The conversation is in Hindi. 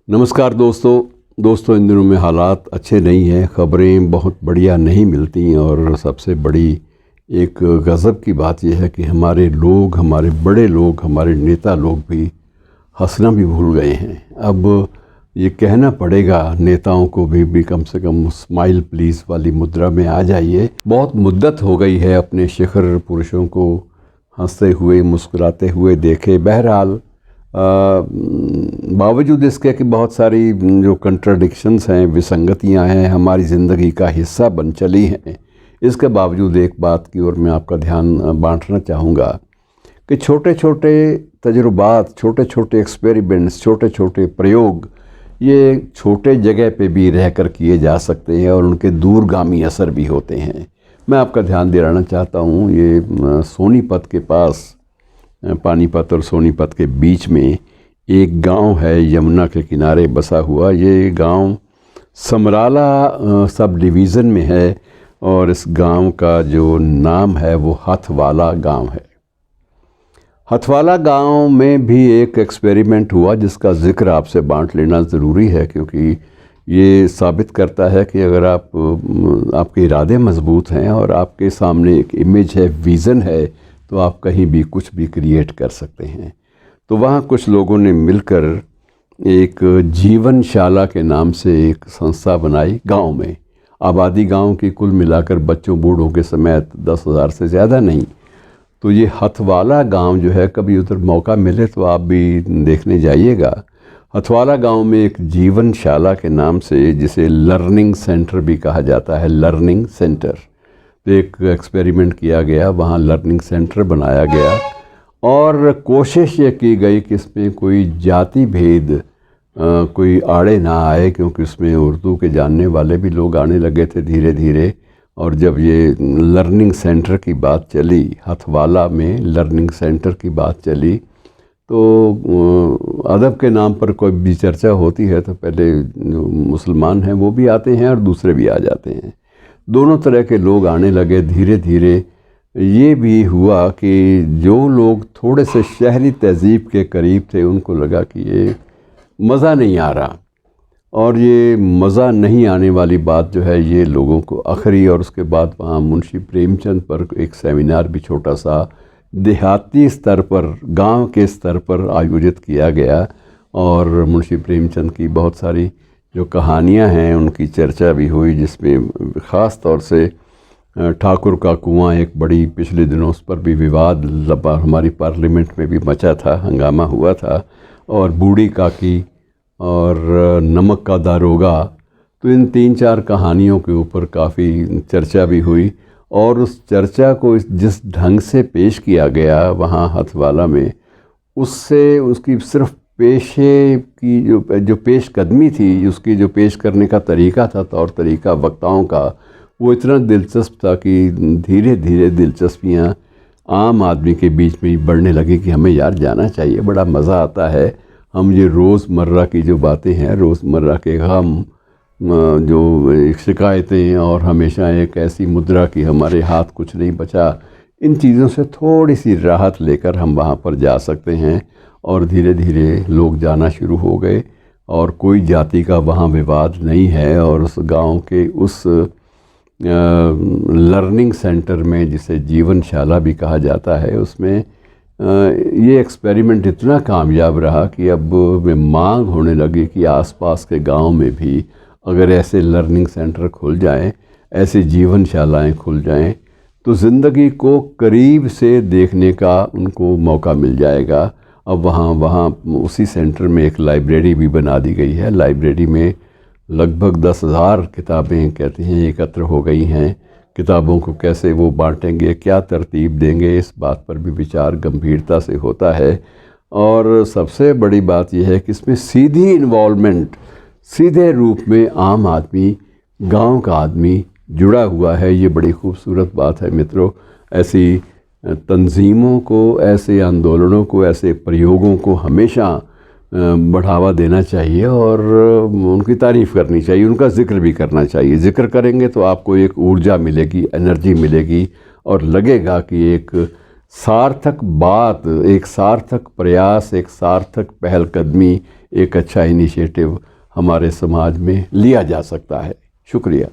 नमस्कार दोस्तों इन दिनों में हालात अच्छे नहीं हैं। ख़बरें बहुत बढ़िया नहीं मिलती और सबसे बड़ी एक गज़ब की बात यह है कि हमारे लोग, हमारे बड़े लोग, हमारे नेता लोग भी हंसना भी भूल गए हैं। अब ये कहना पड़ेगा नेताओं को भी कम से कम स्माइल प्लीज़ वाली मुद्रा में आ जाइए। बहुत मुद्दत हो गई है अपने शिखर पुरुषों को हंसते हुए, मुस्कुराते हुए देखे। बहरहाल बावजूद इसके कि बहुत सारी जो कंट्राडिक्शंस हैं, विसंगतियां हैं, हमारी ज़िंदगी का हिस्सा बन चली हैं, इसके बावजूद एक बात की ओर मैं आपका ध्यान बांटना चाहूँगा कि छोटे छोटे तजुर्बात, छोटे छोटे एक्सपेरिमेंट्स, छोटे छोटे प्रयोग ये छोटे जगह पे भी रहकर किए जा सकते हैं और उनके दूरगामी असर भी होते हैं। मैं आपका ध्यान दिलाना चाहता हूँ, ये सोनीपत के पास, पानीपत और सोनीपत के बीच में एक गांव है, यमुना के किनारे बसा हुआ। ये गांव समराला सब डिवीज़न में है और इस गांव का जो नाम है वो हथवाला गांव है। हथवाला गांव में भी एक एक्सपेरिमेंट हुआ जिसका ज़िक्र आपसे बांट लेना ज़रूरी है, क्योंकि ये साबित करता है कि अगर आपके इरादे मज़बूत हैं और आपके सामने एक इमेज है, विज़न है, तो आप कहीं भी कुछ भी क्रिएट कर सकते हैं। तो वहाँ कुछ लोगों ने मिलकर एक जीवनशाला के नाम से एक संस्था बनाई गांव में। आबादी गांव की कुल मिलाकर बच्चों बूढ़ों के समेत 10,000 से ज़्यादा नहीं। तो ये हथवाला गांव जो है, कभी उधर मौका मिले तो आप भी देखने जाइएगा। हथवाला गांव में एक जीवनशाला के नाम से, जिसे लर्निंग सेंटर भी कहा जाता है, लर्निंग सेंटर, तो एक एक्सपेरिमेंट किया गया, वहाँ लर्निंग सेंटर बनाया गया और कोशिश ये की गई कि इसमें कोई जाति भेद कोई आड़े ना आए, क्योंकि उसमें उर्दू के जानने वाले भी लोग आने लगे थे धीरे धीरे। और जब ये लर्निंग सेंटर की बात चली, हथवाला में लर्निंग सेंटर की बात चली, तो अदब के नाम पर कोई भी चर्चा होती है तो पहले जो मुसलमान हैं वो भी आते हैं और दूसरे भी आ जाते हैं। दोनों तरह के लोग आने लगे धीरे धीरे। ये भी हुआ कि जो लोग थोड़े से शहरी तहज़ीब के करीब थे, उनको लगा कि ये मज़ा नहीं आ रहा, और ये मज़ा नहीं आने वाली बात जो है ये लोगों को अखरी। और उसके बाद वहाँ मुंशी प्रेमचंद पर एक सेमिनार भी छोटा सा देहाती स्तर पर, गांव के स्तर पर आयोजित किया गया और मुंशी प्रेमचंद की बहुत सारी जो कहानियां हैं उनकी चर्चा भी हुई, जिसमें ख़ास तौर से ठाकुर का कुआं एक बड़ी, पिछले दिनों उस पर भी विवाद हमारी पार्लियामेंट में भी मचा था, हंगामा हुआ था, और बूढ़ी काकी और नमक का दारोगा। तो इन 3-4 कहानियों के ऊपर काफ़ी चर्चा भी हुई और उस चर्चा को जिस ढंग से पेश किया गया वहाँ हथवाला में, उससे उसकी सिर्फ पेशे की जो पेशकदमी थी, उसकी जो पेश करने का तरीका था, तौर तरीका वक्ताओं का, वो इतना दिलचस्प था कि धीरे धीरे दिलचस्पियाँ आम आदमी के बीच में ही बढ़ने लगी कि हमें यार जाना चाहिए, बड़ा मज़ा आता है। हम ये रोज़मर्रा की जो बातें हैं, रोज़मर्रा के गम, जो शिकायतें, और हमेशा एक ऐसी मुद्रा कि हमारे हाथ कुछ नहीं बचा, इन चीज़ों से थोड़ी सी राहत लेकर हम वहाँ पर जा सकते हैं। और धीरे धीरे लोग जाना शुरू हो गए और कोई जाति का वहाँ विवाद नहीं है। और उस गांव के उस लर्निंग सेंटर में, जिसे जीवनशाला भी कहा जाता है, उसमें ये एक्सपेरिमेंट इतना कामयाब रहा कि अब मांग होने लगी कि आसपास के गांव में भी अगर ऐसे लर्निंग सेंटर खुल जाएं, ऐसी जीवनशालाएं खुल जाएं, तो ज़िंदगी को करीब से देखने का उनको मौका मिल जाएगा। अब वहाँ उसी सेंटर में एक लाइब्रेरी भी बना दी गई है। लाइब्रेरी में लगभग 10,000 किताबें कहते हैं एकत्र हो गई हैं। किताबों को कैसे वो बांटेंगे, क्या तरतीब देंगे, इस बात पर भी विचार गंभीरता से होता है। और सबसे बड़ी बात यह है कि इसमें सीधी इन्वॉल्वमेंट, सीधे रूप में आम आदमी, गांव का आदमी जुड़ा हुआ है। ये बड़ी खूबसूरत बात है मित्रों। ऐसी तंजीमों को, ऐसे आंदोलनों को, ऐसे प्रयोगों को हमेशा बढ़ावा देना चाहिए और उनकी तारीफ़ करनी चाहिए, उनका ज़िक्र भी करना चाहिए। ज़िक्र करेंगे तो आपको एक ऊर्जा मिलेगी, एनर्जी मिलेगी और लगेगा कि एक सार्थक बात, एक सार्थक प्रयास, एक सार्थक पहलकदमी, एक अच्छा इनिशिएटिव हमारे समाज में लिया जा सकता है। शुक्रिया।